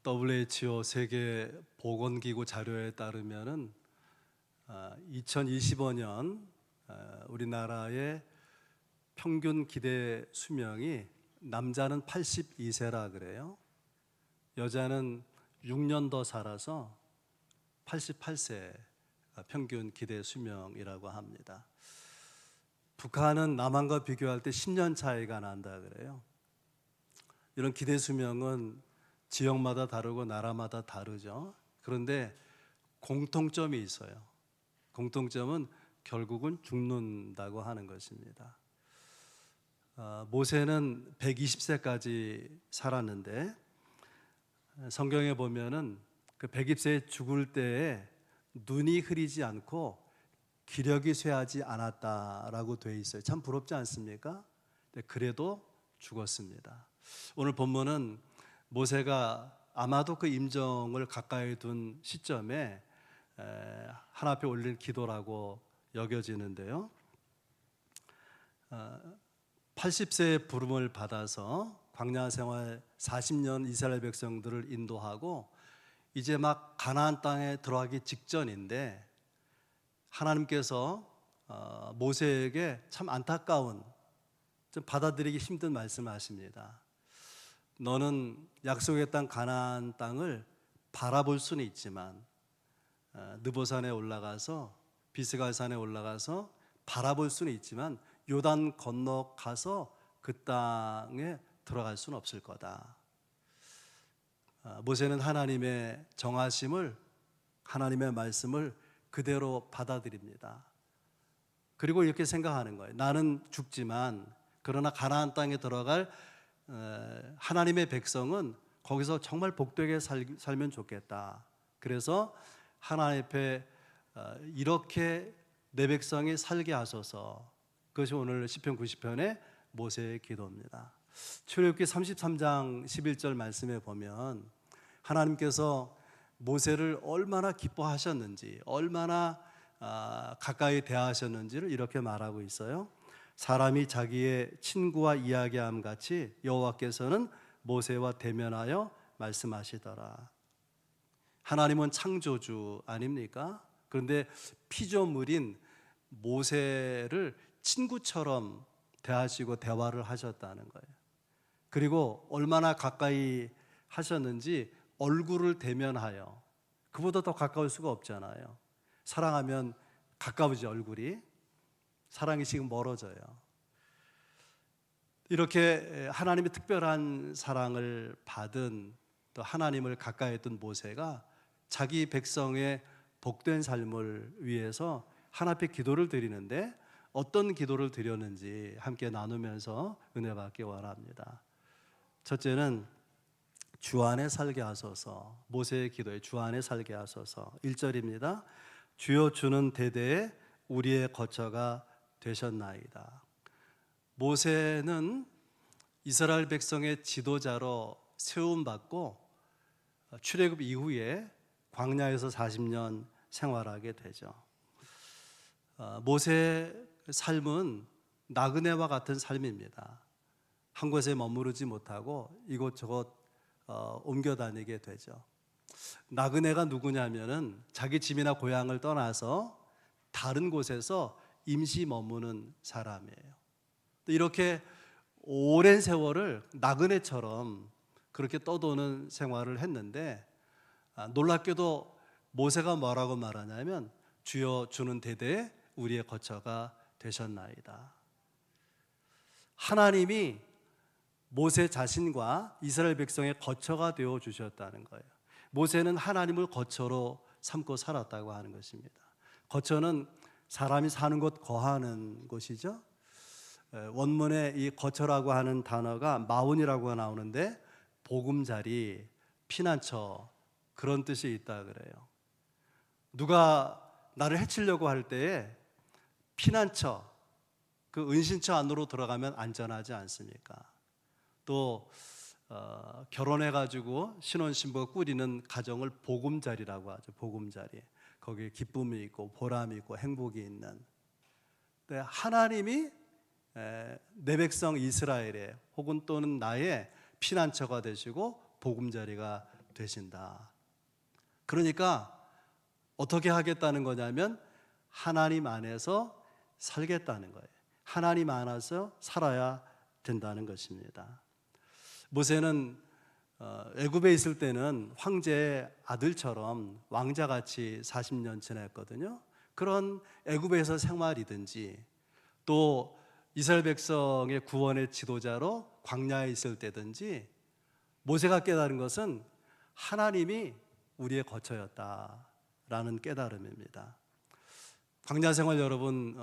WHO 세계 보건기구 자료에 따르면은 2025년 우리나라의 평균 기대 수명이 남자는 82세라 그래요. 여자는 6년 더 살아서 88세 평균 기대 수명이라고 합니다. 북한은 남한과 비교할 때 10년 차이가 난다 그래요. 이런 기대 수명은 지역마다 다르고 나라마다 다르죠. 그런데 공통점이 있어요. 공통점은 결국은 죽는다고 하는 것입니다. 모세는 120세까지 살았는데 성경에 보면은 그 120세에 죽을 때에 눈이 흐리지 않고 기력이 쇠하지 않았다라고 되어 있어요. 참 부럽지 않습니까? 그래도 죽었습니다. 오늘 본문은 모세가 아마도 그 임종을 가까이 둔 시점에 하나님 앞에 올릴 기도라고 여겨지는데요. 80세의 부름을 받아서 광야 생활 40년 이스라엘 백성들을 인도하고 이제 막 가나안 땅에 들어가기 직전인데 하나님께서 모세에게 참 안타까운, 좀 받아들이기 힘든 말씀을 하십니다. 너는 약속의 땅 가나안 땅을 바라볼 수는 있지만 느보산에 올라가서 비스갈산에 올라가서 바라볼 수는 있지만 요단 건너가서 그 땅에 들어갈 수는 없을 거다. 모세는 하나님의 정하심을, 하나님의 말씀을 그대로 받아들입니다. 그리고 이렇게 생각하는 거예요. 나는 죽지만 그러나 가나안 땅에 들어갈 하나님의 백성은 거기서 정말 복되게 살면 좋겠다. 그래서 하나님 앞에 이렇게 내 백성이 살게 하소서. 그것이 오늘 시편 90편의 모세의 기도입니다. 출애굽기 33장 11절 말씀에 보면 하나님께서 모세를 얼마나 기뻐하셨는지, 얼마나 가까이 대하셨는지를 이렇게 말하고 있어요. 사람이 자기의 친구와 이야기함 같이 여호와께서는 모세와 대면하여 말씀하시더라. 하나님은 창조주 아닙니까? 그런데 피조물인 모세를 친구처럼 대하시고 대화를 하셨다는 거예요. 그리고 얼마나 가까이 하셨는지 얼굴을 대면하여, 그보다 더 가까울 수가 없잖아요. 사랑하면 가까우지 얼굴이. 사랑이 지금 멀어져요. 이렇게 하나님의 특별한 사랑을 받은, 또 하나님을 가까이 했던 모세가 자기 백성의 복된 삶을 위해서 하나님 앞에 기도를 드리는데 어떤 기도를 드렸는지 함께 나누면서 은혜 받기 원합니다. 첫째는 주 안에 살게 하소서. 모세의 기도에 주 안에 살게 하소서. 1절입니다. 주여 주는 대대에 우리의 거처가 되셨나이다. 모세는 이스라엘 백성의 지도자로 세움받고 출애굽 이후에 광야에서 40년 생활하게 되죠. 모세의 삶은 나그네와 같은 삶입니다. 한 곳에 머무르지 못하고 이곳저곳 옮겨 다니게 되죠. 나그네가 누구냐면은 자기 집이나 고향을 떠나서 다른 곳에서 임시 머무는 사람이에요. 이렇게 오랜 세월을 나그네처럼 그렇게 떠도는 생활을 했는데 놀랍게도 모세가 뭐라고 말하냐면 주여 주는 대대에 우리의 거처가 되셨나이다. 하나님이 모세 자신과 이스라엘 백성의 거처가 되어 주셨다는 거예요. 모세는 하나님을 거처로 삼고 살았다고 하는 것입니다. 거처는 사람이 사는 곳, 거하는 곳이죠. 원문에 이 거처라고 하는 단어가 마운이라고 나오는데 보금자리, 피난처 그런 뜻이 있다 그래요. 누가 나를 해치려고 할 때에 피난처, 그 은신처 안으로 들어가면 안전하지 않습니까? 또 결혼해가지고 신혼신부가 꾸리는 가정을 보금자리라고 하죠. 보금자리. 거기에 기쁨이 있고 보람이 있고 행복이 있는. 하나님이 내 백성 이스라엘의 혹은 또는 나의 피난처가 되시고 보금자리가 되신다. 그러니까 어떻게 하겠다는 거냐면 하나님 안에서 살겠다는 거예요. 하나님 안에서 살아야 된다는 것입니다. 모세는 애굽에 있을 때는 황제의 아들처럼 왕자같이 40년 지냈거든요. 그런 애굽에서 생활이든지 또 이스라엘 백성의 구원의 지도자로 광야에 있을 때든지 모세가 깨달은 것은 하나님이 우리의 거처였다라는 깨달음입니다. 광야 생활 여러분,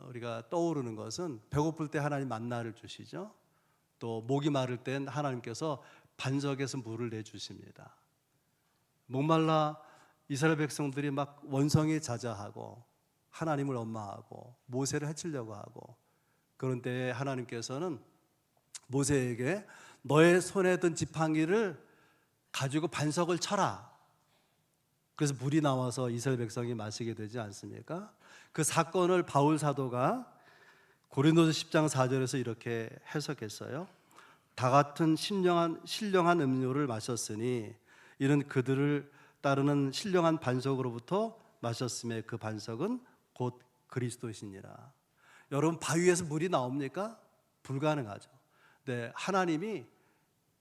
우리가 떠오르는 것은 배고플 때 하나님 만나를 주시죠. 또 목이 마를 땐 하나님께서 반석에서 물을 내주십니다. 목말라 이스라엘 백성들이 막 원성이 자자하고 하나님을 원망하고 모세를 해치려고 하고 그런 때에 하나님께서는 모세에게 너의 손에 든 지팡이를 가지고 반석을 쳐라. 그래서 물이 나와서 이스라엘 백성이 마시게 되지 않습니까? 그 사건을 바울 사도가 고린도서 10장 4절에서 이렇게 해석했어요. 다 같은 신령한 음료를 마셨으니 이는 그들을 따르는 신령한 반석으로부터 마셨음에 그 반석은 곧 그리스도시니라. 여러분, 바위에서 물이 나옵니까? 불가능하죠. 네, 하나님이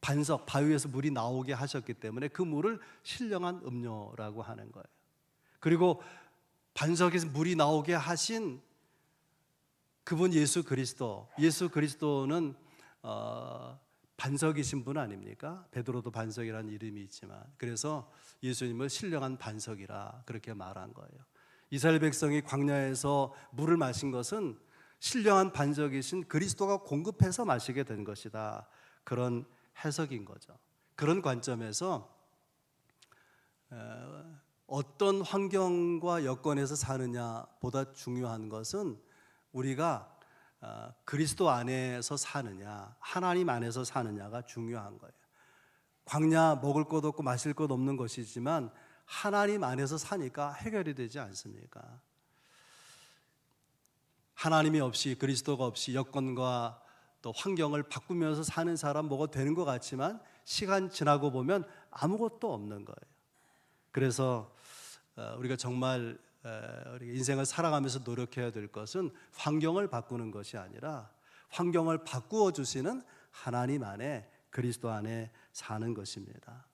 반석, 바위에서 물이 나오게 하셨기 때문에 그 물을 신령한 음료라고 하는 거예요. 그리고 반석에서 물이 나오게 하신 그분 예수 그리스도는 반석이신 분 아닙니까? 베드로도 반석이라는 이름이 있지만 그래서 예수님을 신령한 반석이라 그렇게 말한 거예요. 이스라엘 백성이 광야에서 물을 마신 것은 신령한 반석이신 그리스도가 공급해서 마시게 된 것이다. 그런 해석인 거죠. 그런 관점에서 어떤 환경과 여건에서 사느냐보다 중요한 것은 우리가 그리스도 안에서 사느냐, 하나님 안에서 사느냐가 중요한 거예요. 광야 먹을 것 없고 마실 것 없는 것이지만 하나님 안에서 사니까 해결이 되지 않습니까? 하나님이 없이 그리스도가 없이 여건과 또 환경을 바꾸면서 사는 사람 뭐가 되는 것 같지만 시간 지나고 보면 아무것도 없는 거예요. 그래서 우리가 정말 우리 인생을 살아가면서 노력해야 될 것은 환경을 바꾸는 것이 아니라 환경을 바꾸어 주시는 하나님 안에 그리스도 안에 사는 것입니다.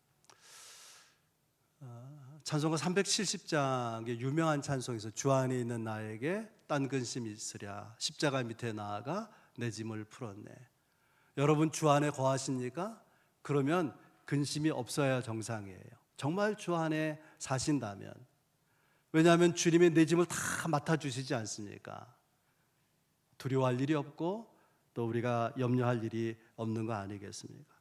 찬송가 370장의 유명한 찬송에서 주 안에 있는 나에게 딴 근심이 있으랴 십자가 밑에 나아가 내 짐을 풀었네. 여러분 주 안에 거하십니까? 그러면 근심이 없어야 정상이에요. 정말 주 안에 사신다면. 왜냐하면 주님이 내 짐을 다 맡아주시지 않습니까? 두려워할 일이 없고 또 우리가 염려할 일이 없는 거 아니겠습니까?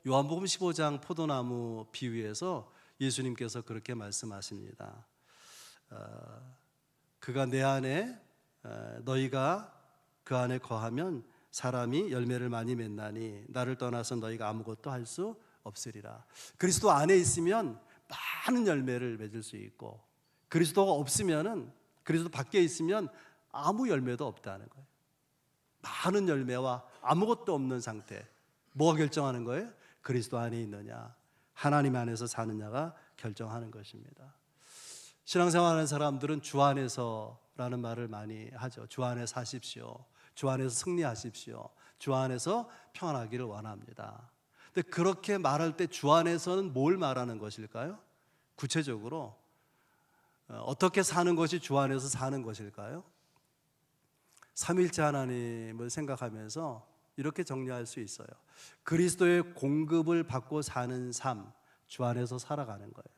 요한복음 15장 포도나무 비유에서 예수님께서 그렇게 말씀하십니다. 그가 내 안에 너희가 그 안에 거하면 사람이 열매를 많이 맺나니 나를 떠나서 너희가 아무것도 할 수 없으리라. 그리스도 안에 있으면 많은 열매를 맺을 수 있고 그리스도가 없으면은 그리스도 밖에 있으면 아무 열매도 없다는 거예요. 많은 열매와 아무것도 없는 상태. 뭐가 결정하는 거예요? 그리스도 안에 있느냐 하나님 안에서 사느냐가 결정하는 것입니다. 신앙생활하는 사람들은 주 안에서라는 말을 많이 하죠. 주 안에 사십시오. 주 안에서 승리하십시오. 주 안에서 평안하기를 원합니다. 근데 그렇게 말할 때 주 안에서는 뭘 말하는 것일까요? 구체적으로 어떻게 사는 것이 주 안에서 사는 것일까요? 삼위일체 하나님을 생각하면서 이렇게 정리할 수 있어요. 그리스도의 공급을 받고 사는 삶, 주 안에서 살아가는 거예요.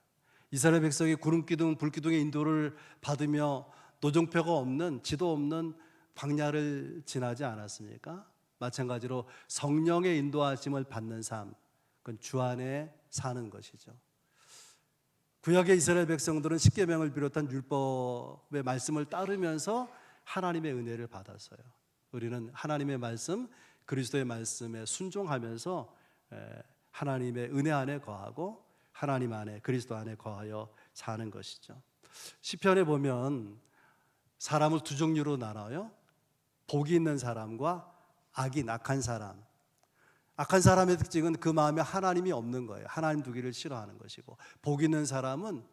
이스라엘 백성이 구름기둥, 불기둥의 인도를 받으며 노정표가 없는, 지도 없는 광야를 지나지 않았습니까? 마찬가지로 성령의 인도하심을 받는 삶, 그건 주 안에 사는 것이죠. 구약의 이스라엘 백성들은 십계명을 비롯한 율법의 말씀을 따르면서 하나님의 은혜를 받았어요. 우리는 하나님의 말씀, 그리스도의 말씀에 순종하면서 하나님의 은혜 안에 거하고 하나님 안에 그리스도 안에 거하여 사는 것이죠. 시편에 보면 사람을 두 종류로 나눠요. 복이 있는 사람과 악한 사람. 악한 사람의 특징은 그 마음에 하나님이 없는 거예요. 하나님 두기를 싫어하는 것이고, 복 있는 사람은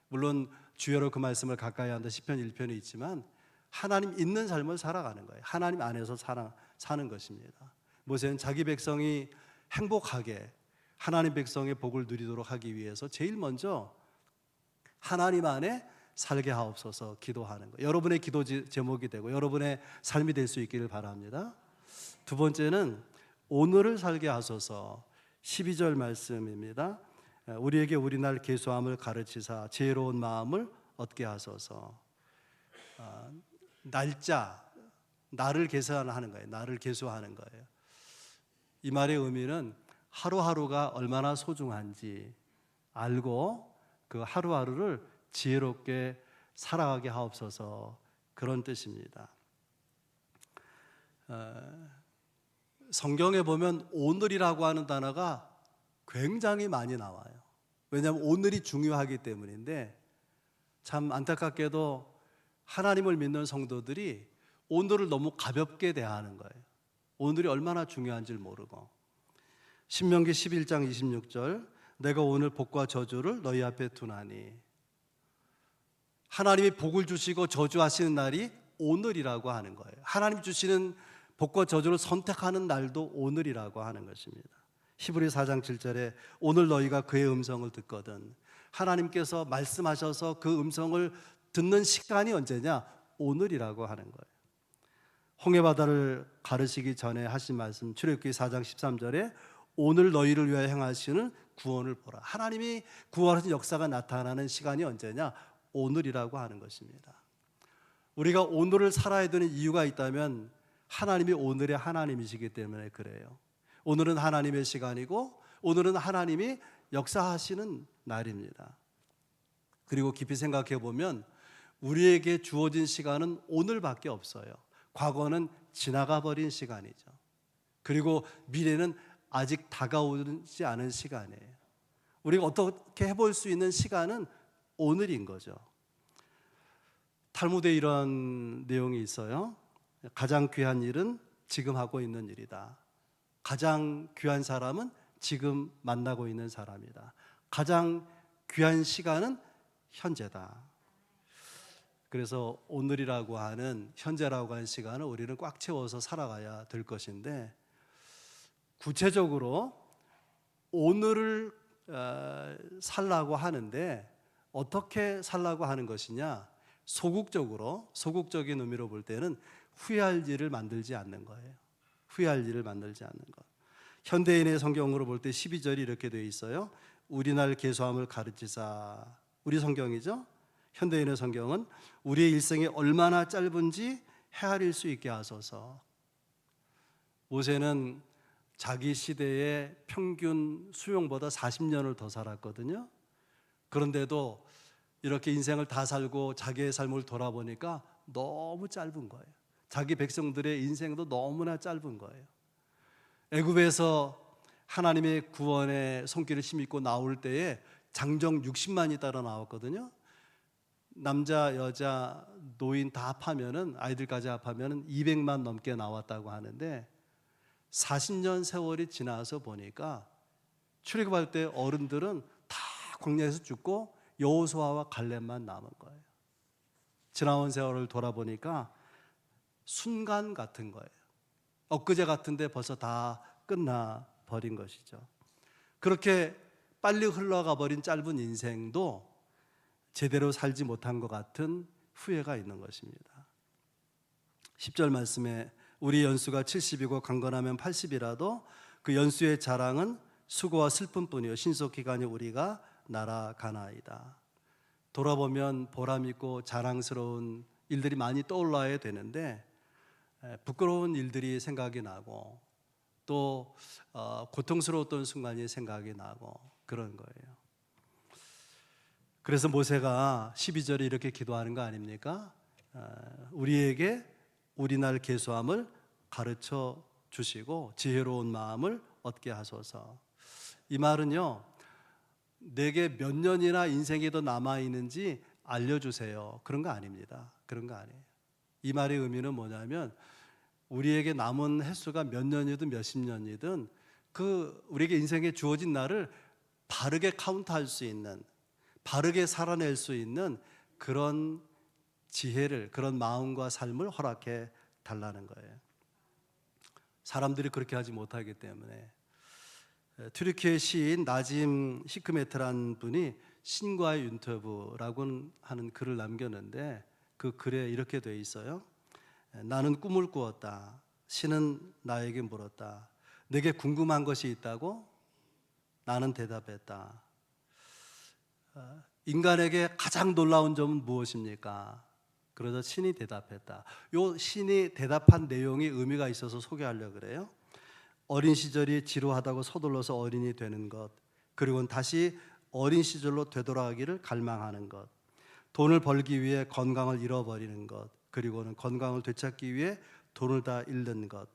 물론 주여로 그 말씀을 가까이 한다 시편 1편에 있지만 하나님 있는 삶을 살아가는 거예요. 하나님 안에서 사는 것입니다. 모세는 자기 백성이 행복하게 하나님 백성의 복을 누리도록 하기 위해서 제일 먼저 하나님 안에 살게 하옵소서 기도하는 거예요. 여러분의 기도 제목이 되고 여러분의 삶이 될 수 있기를 바랍니다. 두 번째는 오늘을 살게 하소서. 12절 말씀입니다. 우리에게 우리날 계수함을 가르치사 지혜로운 마음을 얻게 하소서. 날짜, 나를 계산하는 거예요. 나를 계수하는 거예요. 이 말의 의미는 하루하루가 얼마나 소중한지 알고 그 하루하루를 지혜롭게 살아가게 하옵소서, 그런 뜻입니다. 성경에 보면 오늘이라고 하는 단어가 굉장히 많이 나와요. 왜냐하면 오늘이 중요하기 때문인데, 참 안타깝게도 하나님을 믿는 성도들이 오늘을 너무 가볍게 대하는 거예요. 오늘이 얼마나 중요한지를 모르고. 신명기 11장 26절, 내가 오늘 복과 저주를 너희 앞에 두나니. 하나님이 복을 주시고 저주하시는 날이 오늘이라고 하는 거예요. 하나님 주시는 복과 저주를 선택하는 날도 오늘이라고 하는 것입니다. 히브리 4장 7절에 오늘 너희가 그의 음성을 듣거든. 하나님께서 말씀하셔서 그 음성을 듣는 시간이 언제냐? 오늘이라고 하는 거예요. 홍해바다를 가르시기 전에 하신 말씀, 출애굽기 4장 13절에 오늘 너희를 위하여 행하시는 구원을 보라. 하나님이 구원하신 역사가 나타나는 시간이 언제냐? 오늘이라고 하는 것입니다. 우리가 오늘을 살아야 되는 이유가 있다면 하나님이 오늘의 하나님이시기 때문에 그래요. 오늘은 하나님의 시간이고 오늘은 하나님이 역사하시는 날입니다. 그리고 깊이 생각해 보면 우리에게 주어진 시간은 오늘밖에 없어요. 과거는 지나가 버린 시간이죠. 그리고 미래는 아직 다가오지 않은 시간이에요. 우리가 어떻게 해볼 수 있는 시간은 오늘인 거죠. 탈무드에 이런 내용이 있어요. 가장 귀한 일은 지금 하고 있는 일이다. 가장 귀한 사람은 지금 만나고 있는 사람이다. 가장 귀한 시간은 현재다. 그래서 오늘이라고 하는, 현재라고 하는 시간을 우리는 꽉 채워서 살아가야 될 것인데, 구체적으로 오늘을 살라고 하는데 어떻게 살라고 하는 것이냐? 소극적인 의미로 볼 때는 후회할 일을 만들지 않는 거예요. 후회할 일을 만들지 않는 것. 현대인의 성경으로 볼 때 12절이 이렇게 되어 있어요. 우리날 계수함을 가르치사. 우리 성경이죠. 현대인의 성경은 우리의 일생이 얼마나 짧은지 헤아릴 수 있게 하소서. 모세는 자기 시대의 평균 수명보다 40년을 더 살았거든요. 그런데도 이렇게 인생을 다 살고 자기의 삶을 돌아보니까 너무 짧은 거예요. 자기 백성들의 인생도 너무나 짧은 거예요. 애굽에서 하나님의 구원의 손길을 힘입고 나올 때에 장정 60만이 따라 나왔거든요. 남자, 여자, 노인 다 합하면은, 아이들까지 합하면은 200만 넘게 나왔다고 하는데 40년 세월이 지나서 보니까 출애굽할 때 어른들은 다 광야에서 죽고 여호수아와 갈렙만 남은 거예요. 지나온 세월을 돌아보니까 순간 같은 거예요. 엊그제 같은데 벌써 다 끝나 버린 것이죠. 그렇게 빨리 흘러가 버린 짧은 인생도 제대로 살지 못한 것 같은 후회가 있는 것입니다. 10절 말씀에 우리 연수가 70이고 강건하면 80이라도 그 연수의 자랑은 수고와 슬픔뿐이요 신속기간이 우리가 날아가나이다. 돌아보면 보람있고 자랑스러운 일들이 많이 떠올라야 되는데 부끄러운 일들이 생각이 나고 또 고통스러웠던 순간이 생각이 나고 그런 거예요. 그래서 모세가 12절에 이렇게 기도하는 거 아닙니까? 우리에게 우리날 계수함을 가르쳐 주시고 지혜로운 마음을 얻게 하소서. 이 말은요, 내게 몇 년이나 인생이 더 남아있는지 알려주세요, 그런 거 아닙니다. 그런 거 아니에요. 이 말의 의미는 뭐냐면 우리에게 남은 횟수가 몇 년이든 몇십 년이든 우리에게 인생에 주어진 날을 바르게 카운트할 수 있는, 바르게 살아낼 수 있는 그런 지혜를, 그런 마음과 삶을 허락해 달라는 거예요. 사람들이 그렇게 하지 못하기 때문에. 튀르키예 시인 나짐 히크메트라는 분이 신과의 인터뷰라고 하는 글을 남겼는데, 그 글에 이렇게 돼 있어요. 나는 꿈을 꾸었다. 신은 나에게 물었다. 내게 궁금한 것이 있다고? 나는 대답했다. 인간에게 가장 놀라운 점은 무엇입니까? 그러자 신이 대답했다. 요 신이 대답한 내용이 의미가 있어서 소개하려고 그래요. 어린 시절이 지루하다고 서둘러서 어린이 되는 것, 그리고는 다시 어린 시절로 되돌아가기를 갈망하는 것, 돈을 벌기 위해 건강을 잃어버리는 것, 그리고는 건강을 되찾기 위해 돈을 다 잃는 것,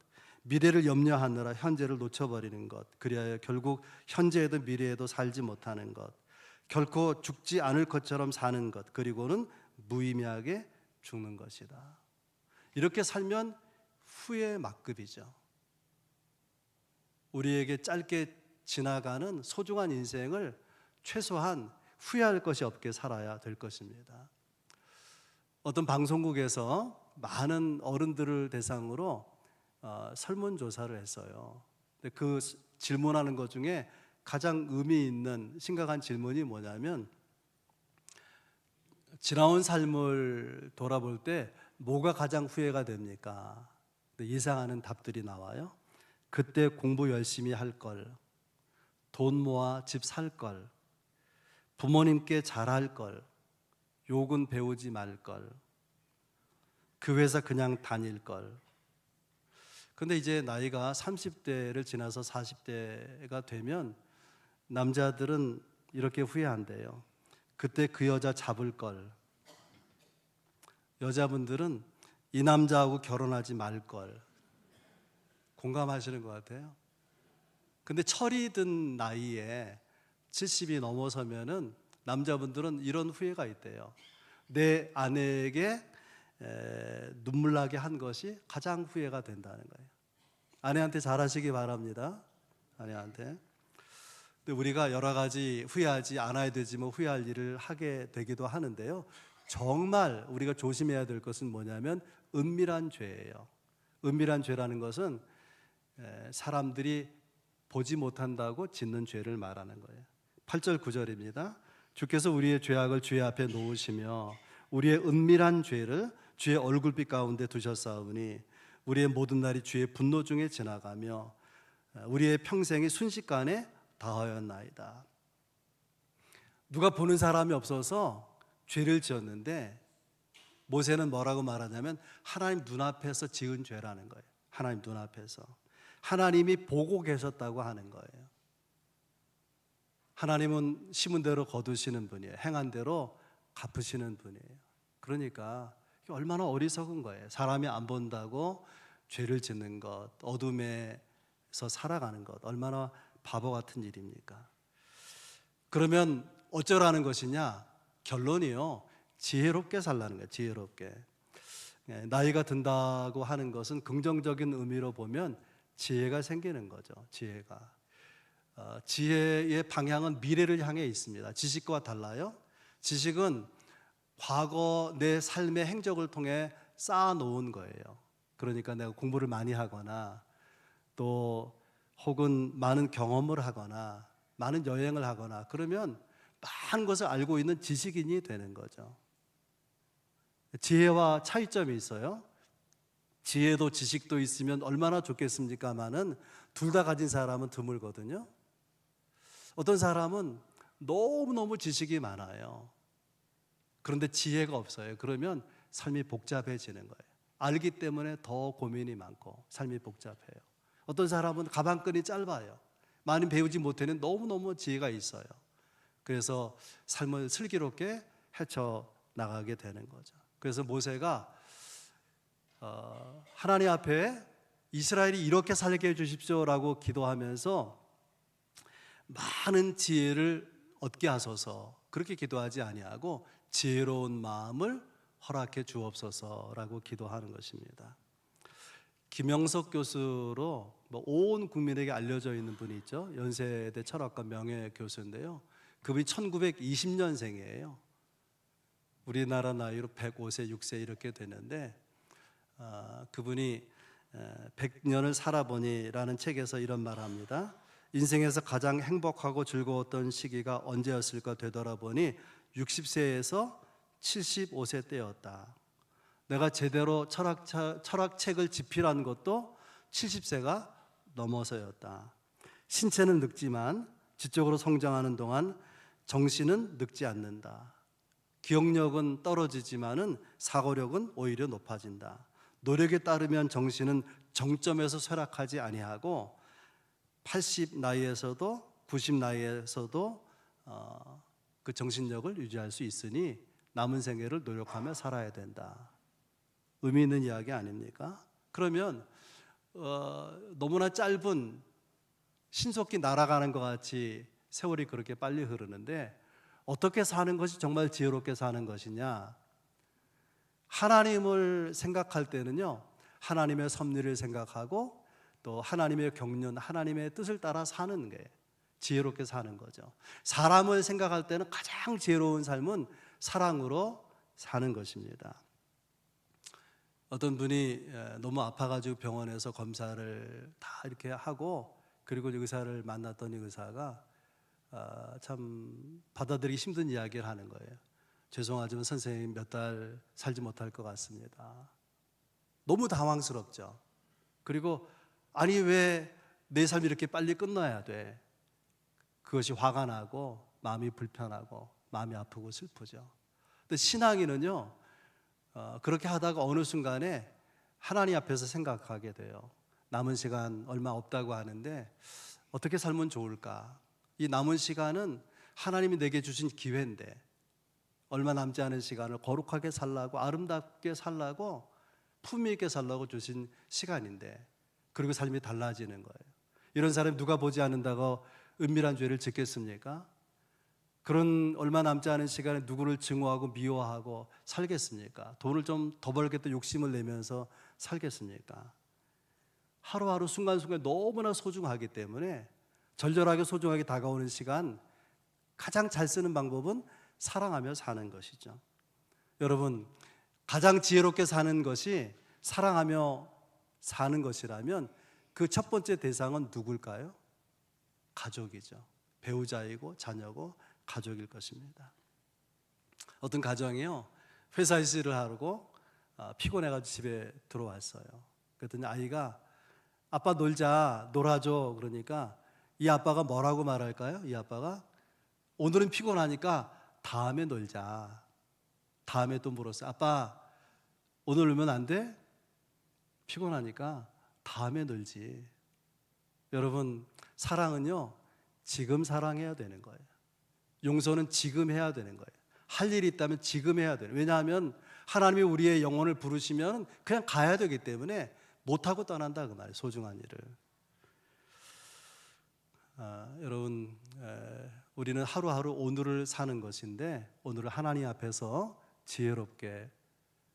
미래를 염려하느라 현재를 놓쳐버리는 것, 그리하여 결국 현재에도 미래에도 살지 못하는 것, 결코 죽지 않을 것처럼 사는 것, 그리고는 무의미하게 죽는 것이다. 이렇게 살면 후회의 막급이죠. 우리에게 짧게 지나가는 소중한 인생을 최소한 후회할 것이 없게 살아야 될 것입니다. 어떤 방송국에서 많은 어른들을 대상으로 설문조사를 했어요. 근데 그 질문하는 것 중에 가장 의미 있는 심각한 질문이 뭐냐면, 지나온 삶을 돌아볼 때 뭐가 가장 후회가 됩니까? 예상하는 답들이 나와요. 그때 공부 열심히 할 걸, 돈 모아 집 살 걸, 부모님께 잘할 걸, 욕은 배우지 말 걸, 그 회사 그냥 다닐 걸. 근데 이제 나이가 30대를 지나서 40대가 되면 남자들은 이렇게 후회한대요. 그때 그 여자 잡을 걸. 여자분들은 이 남자하고 결혼하지 말 걸. 공감하시는 것 같아요. 근데 철이 든 나이에 70이 넘어서면은 남자분들은 이런 후회가 있대요. 내 아내에게 눈물 나게 한 것이 가장 후회가 된다는 거예요. 아내한테 잘하시기 바랍니다. 아내한테. 근데 우리가 여러 가지 후회하지 않아야 되지만 후회할 일을 하게 되기도 하는데요. 정말 우리가 조심해야 될 것은 뭐냐면 은밀한 죄예요. 은밀한 죄라는 것은 사람들이 보지 못한다고 짓는 죄를 말하는 거예요. 8절 9절입니다. 주께서 우리의 죄악을 주의 앞에 놓으시며 우리의 은밀한 죄를 주의 얼굴빛 가운데 두셨사오니 우리의 모든 날이 주의 분노 중에 지나가며 우리의 평생이 순식간에 다하였나이다. 누가 보는 사람이 없어서 죄를 지었는데 모세는 뭐라고 말하냐면 하나님 눈앞에서 지은 죄라는 거예요. 하나님 눈앞에서 하나님이 보고 계셨다고 하는 거예요. 하나님은 심은 대로 거두시는 분이에요. 행한 대로 갚으시는 분이에요. 그러니까 얼마나 어리석은 거예요. 사람이 안 본다고 죄를 짓는 것, 어둠에서 살아가는 것, 얼마나 바보 같은 일입니까? 그러면 어쩌라는 것이냐? 결론이요, 지혜롭게 살라는 거예요. 지혜롭게. 나이가 든다고 하는 것은 긍정적인 의미로 보면 지혜가 생기는 거죠. 지혜의 방향은 미래를 향해 있습니다. 지식과 달라요. 지식은 과거 내 삶의 행적을 통해 쌓아놓은 거예요. 그러니까 내가 공부를 많이 하거나 또 혹은 많은 경험을 하거나 많은 여행을 하거나 그러면 많은 것을 알고 있는 지식인이 되는 거죠. 지혜와 차이점이 있어요. 지혜도 지식도 있으면 얼마나 좋겠습니까마는 둘 다 가진 사람은 드물거든요. 어떤 사람은 너무너무 지식이 많아요. 그런데 지혜가 없어요. 그러면 삶이 복잡해지는 거예요. 알기 때문에 더 고민이 많고 삶이 복잡해요. 어떤 사람은 가방끈이 짧아요. 많이 배우지 못해는 너무너무 지혜가 있어요. 그래서 삶을 슬기롭게 헤쳐나가게 되는 거죠. 그래서 모세가 하나님 앞에 이스라엘이 이렇게 살게 해주십시오라고 기도하면서 많은 지혜를 얻게 하소서, 그렇게 기도하지 아니하고 지혜로운 마음을 허락해 주옵소서라고 기도하는 것입니다. 김영석 교수로 온 국민에게 알려져 있는 분이 있죠. 연세대 철학과 명예 교수인데요. 그분이 1920년생이에요. 우리나라 나이로 105세, 6세 이렇게 되는데 그분이 100년을 살아보니라는 책에서 이런 말을 합니다. 인생에서 가장 행복하고 즐거웠던 시기가 언제였을까 되돌아보니 60세에서 75세 때였다. 내가 제대로 철학책을 집필한 것도 70세가 넘어서였다. 신체는 늙지만 지적으로 성장하는 동안 정신은 늙지 않는다. 기억력은 떨어지지만은 사고력은 오히려 높아진다. 노력에 따르면 정신은 정점에서 쇠락하지 아니하고 80 나이에서도 90 나이에서도 그 정신력을 유지할 수 있으니 남은 생애를 노력하며 살아야 된다. 의미 있는 이야기 아닙니까? 그러면 너무나 짧은 신속히 날아가는 것 같이 세월이 그렇게 빨리 흐르는데 어떻게 사는 것이 정말 지혜롭게 사는 것이냐? 하나님을 생각할 때는요, 하나님의 섭리를 생각하고 또 하나님의 경륜, 하나님의 뜻을 따라 사는 게 지혜롭게 사는 거죠. 사람을 생각할 때는 가장 지혜로운 삶은 사랑으로 사는 것입니다. 어떤 분이 너무 아파가지고 병원에서 검사를 다 이렇게 하고 그리고 의사를 만났더니 의사가 참 받아들이기 힘든 이야기를 하는 거예요. 죄송하지만 선생님 몇 달 살지 못할 것 같습니다. 너무 당황스럽죠. 그리고 아니 왜 내 삶이 이렇게 빨리 끝나야 돼? 그것이 화가 나고 마음이 불편하고 마음이 아프고 슬프죠. 근데 신앙인은요 그렇게 하다가 어느 순간에 하나님 앞에서 생각하게 돼요. 남은 시간 얼마 없다고 하는데 어떻게 살면 좋을까? 이 남은 시간은 하나님이 내게 주신 기회인데 얼마 남지 않은 시간을 거룩하게 살라고 아름답게 살라고 품위 있게 살라고 주신 시간인데 그리고 삶이 달라지는 거예요. 이런 사람이 누가 보지 않는다고 은밀한 죄를 짓겠습니까? 그런 얼마 남지 않은 시간에 누구를 증오하고 미워하고 살겠습니까? 돈을 좀 더 벌겠다 욕심을 내면서 살겠습니까? 하루하루 순간순간 너무나 소중하기 때문에 절절하게 소중하게 다가오는 시간 가장 잘 쓰는 방법은 사랑하며 사는 것이죠. 여러분, 가장 지혜롭게 사는 것이 사랑하며 사는 것이라면 그 첫 번째 대상은 누굴까요? 가족이죠. 배우자이고 자녀고 가족일 것입니다. 어떤 가정이요, 회사에서 일을 하고 피곤해가지고 집에 들어왔어요. 그랬더니 아이가 아빠 놀아줘 그러니까 이 아빠가 뭐라고 말할까요? 이 아빠가 오늘은 피곤하니까 다음에 놀자. 다음에 또 물었어요. 아빠 오늘 놀면 안 돼? 피곤하니까 다음에 놀지. 여러분, 사랑은요 지금 사랑해야 되는 거예요. 용서는 지금 해야 되는 거예요. 할 일이 있다면 지금 해야 돼요. 왜냐하면 하나님이 우리의 영혼을 부르시면 그냥 가야 되기 때문에 못하고 떠난다 그 말이에요. 소중한 일을. 여러분, 우리는 하루하루 오늘을 사는 것인데 오늘을 하나님 앞에서 지혜롭게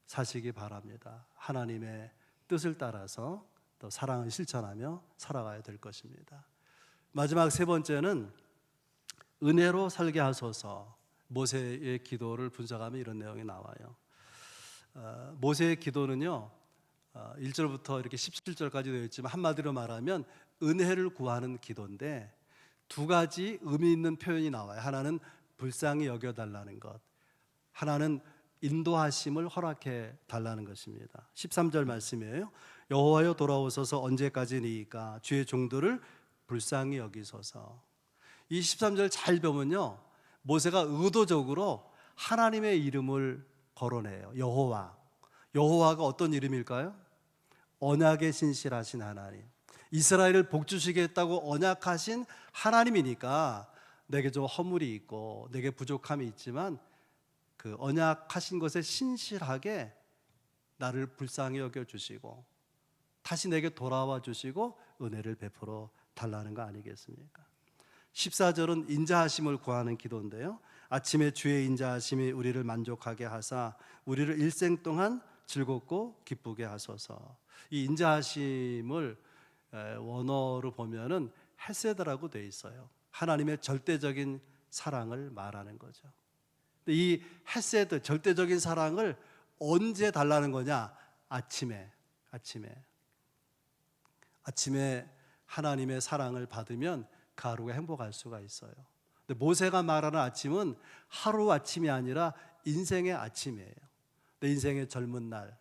사시기 바랍니다. 하나님의 뜻을 따라서 또 사랑을 실천하며 살아가야 될 것입니다. 마지막 세 번째는 은혜로 살게 하소서. 모세의 기도를 분석하면 이런 내용이 나와요. 모세의 기도는요 1절부터 이렇게 17절까지 되어 있지만 한마디로 말하면 은혜를 구하는 기도인데 두 가지 의미 있는 표현이 나와요. 하나는 불쌍히 여겨달라는 것, 하나는 인도하심을 허락해 달라는 것입니다. 13절 말씀이에요. 여호와여 돌아오소서 언제까지니이까 주의 종들을 불쌍히 여기소서. 이 13절 잘 보면요 모세가 의도적으로 하나님의 이름을 거론해요. 여호와가 어떤 이름일까요? 언약에 신실하신 하나님, 이스라엘을 복주시겠다고 언약하신 하나님이니까 내게 좀 허물이 있고 내게 부족함이 있지만 그 언약하신 것에 신실하게 나를 불쌍히 여겨주시고 다시 내게 돌아와 주시고 은혜를 베풀어 달라는 거 아니겠습니까? 14절은 인자하심을 구하는 기도인데요 아침에 주의 인자하심이 우리를 만족하게 하사 우리를 일생 동안 즐겁고 기쁘게 하소서. 이 인자하심을 원어로 보면은 헤세드라고 돼 있어요. 하나님의 절대적인 사랑을 말하는 거죠. 근데 이 헤세드, 절대적인 사랑을 언제 달라는 거냐? 아침에 하나님의 사랑을 받으면 그 하루가 행복할 수가 있어요. 근데 모세가 말하는 아침은 하루 아침이 아니라 인생의 아침이에요. 내 인생의 젊은 날,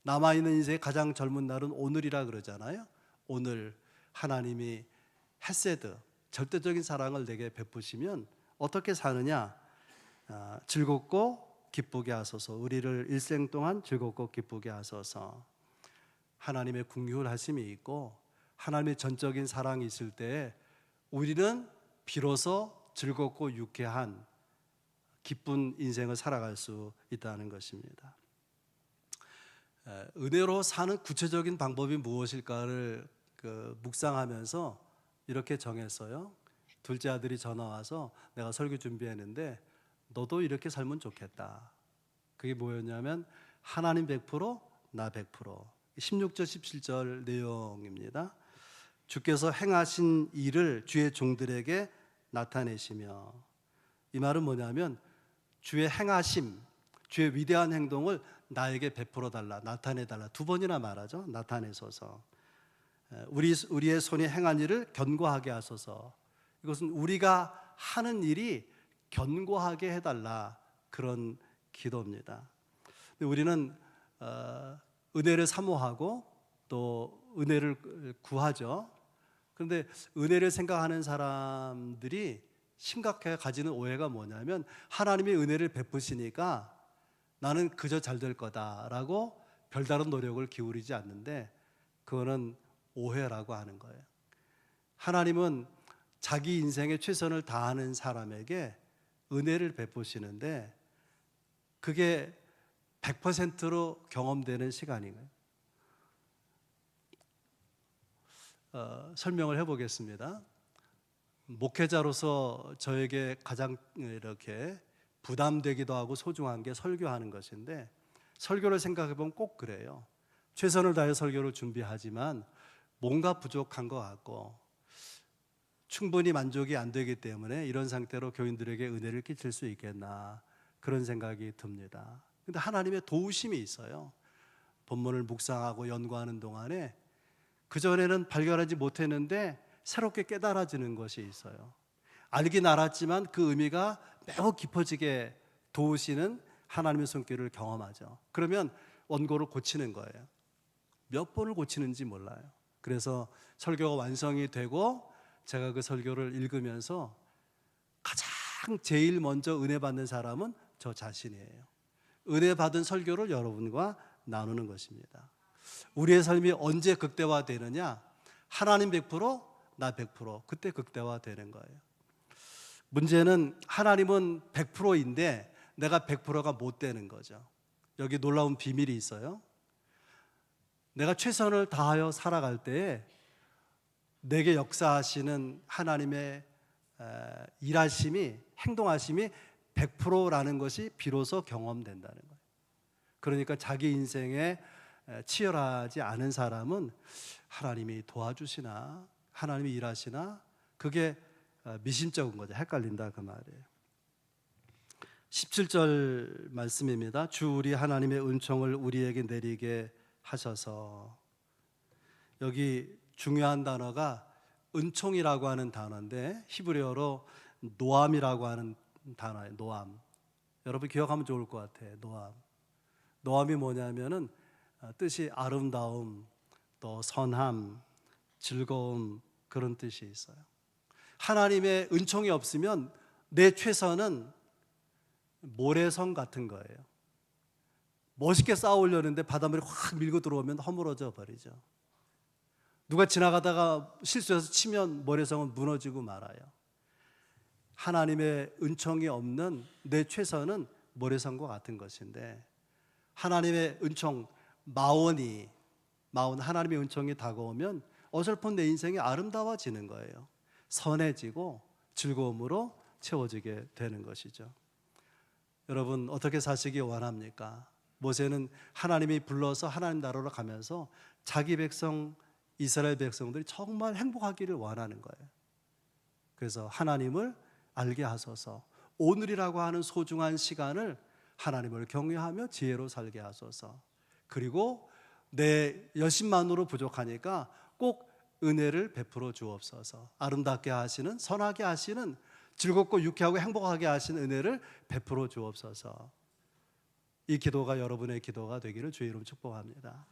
남아있는 인생의 가장 젊은 날은 오늘이라 그러잖아요. 오늘 하나님이 헤세드, 절대적인 사랑을 내게 베푸시면 어떻게 사느냐? 즐겁고 기쁘게 하소서. 우리를 일생 동안 즐겁고 기쁘게 하소서. 하나님의 긍휼하심이 있고 하나님의 전적인 사랑이 있을 때에 우리는 비로소 즐겁고 유쾌한 기쁜 인생을 살아갈 수 있다는 것입니다. 은혜로 사는 구체적인 방법이 무엇일까를 묵상하면서 이렇게 정했어요. 둘째 아들이 전화 와서 내가 설교 준비했는데 너도 이렇게 살면 좋겠다. 그게 뭐였냐면 하나님 100%, 나 100%. 16절 17절 내용입니다. 주께서 행하신 일을 주의 종들에게 나타내시며, 이 말은 뭐냐면 주의 행하심, 주의 위대한 행동을 나에게 베풀어 달라, 나타내 달라. 두 번이나 말하죠. 나타내소서. 우리의 손이 행한 일을 견고하게 하소서. 이것은 우리가 하는 일이 견고하게 해달라, 그런 기도입니다. 우리는 은혜를 사모하고 또 은혜를 구하죠. 그런데 은혜를 생각하는 사람들이 심각하게 가지는 오해가 뭐냐면 하나님이 은혜를 베푸시니까 나는 그저 잘 될 거다라고 별다른 노력을 기울이지 않는데, 그거는 오해라고 하는 거예요. 하나님은 자기 인생에 최선을 다하는 사람에게 은혜를 베푸시는데 그게 100%로 경험되는 시간인 거예요. 설명을 해보겠습니다. 목회자로서 저에게 가장 이렇게 부담되기도 하고 소중한 게 설교하는 것인데, 설교를 생각해보면 꼭 그래요. 최선을 다해 설교를 준비하지만 뭔가 부족한 것 같고 충분히 만족이 안 되기 때문에 이런 상태로 교인들에게 은혜를 끼칠 수 있겠나, 그런 생각이 듭니다. 근데 하나님의 도우심이 있어요. 본문을 묵상하고 연구하는 동안에 그전에는 발견하지 못했는데 새롭게 깨달아지는 것이 있어요. 알긴 알았지만 그 의미가 매우 깊어지게 도우시는 하나님의 손길을 경험하죠. 그러면 원고를 고치는 거예요. 몇 번을 고치는지 몰라요. 그래서 설교가 완성이 되고 제가 그 설교를 읽으면서 가장 제일 먼저 은혜 받는 사람은 저 자신이에요. 은혜 받은 설교를 여러분과 나누는 것입니다. 우리의 삶이 언제 극대화되느냐? 하나님 100%, 나 100%, 그때 극대화되는 거예요. 문제는 하나님은 100%인데 내가 100%가 못 되는 거죠. 여기 놀라운 비밀이 있어요. 내가 최선을 다하여 살아갈 때에 내게 역사하시는 하나님의 일하심이, 행동하심이 100%라는 것이 비로소 경험된다는 거예요. 그러니까 자기 인생에 치열하지 않은 사람은 하나님이 도와주시나, 하나님이 일하시나, 그게 미심쩍은 거죠. 헷갈린다, 그 말이에요. 17절 말씀입니다. 주 우리 하나님의 은총을 우리에게 내리게 하셔서. 여기 중요한 단어가 은총이라고 하는 단어인데 히브리어로 노암이라고 하는 단어예요. 노암. 여러분 기억하면 좋을 것 같아요. 노암. 노암이 뭐냐면은 뜻이 아름다움, 또 선함, 즐거움, 그런 뜻이 있어요. 하나님의 은총이 없으면 내 최선은 모래성 같은 거예요. 멋있게 쌓아오려는데 바닷물이 확 밀고 들어오면 허물어져 버리죠. 누가 지나가다가 실수해서 치면 모래성은 무너지고 말아요. 하나님의 은총이 없는 내 최선은 모래성과 같은 것인데, 하나님의 은총, 마온 하나님의 은총이 다가오면 어설픈 내 인생이 아름다워지는 거예요. 선해지고 즐거움으로 채워지게 되는 것이죠. 여러분 어떻게 사시기 원합니까? 모세는 하나님이 불러서 하나님 나라로 가면서 자기 백성 이스라엘 백성들이 정말 행복하기를 원하는 거예요. 그래서 하나님을 알게 하소서, 오늘이라고 하는 소중한 시간을 하나님을 경외하며 지혜로 살게 하소서, 그리고 내 열심만으로 부족하니까 꼭 은혜를 베풀어 주옵소서, 아름답게 하시는, 선하게 하시는, 즐겁고 유쾌하고 행복하게 하시는 은혜를 베풀어 주옵소서. 이 기도가 여러분의 기도가 되기를 주의 이름 축복합니다.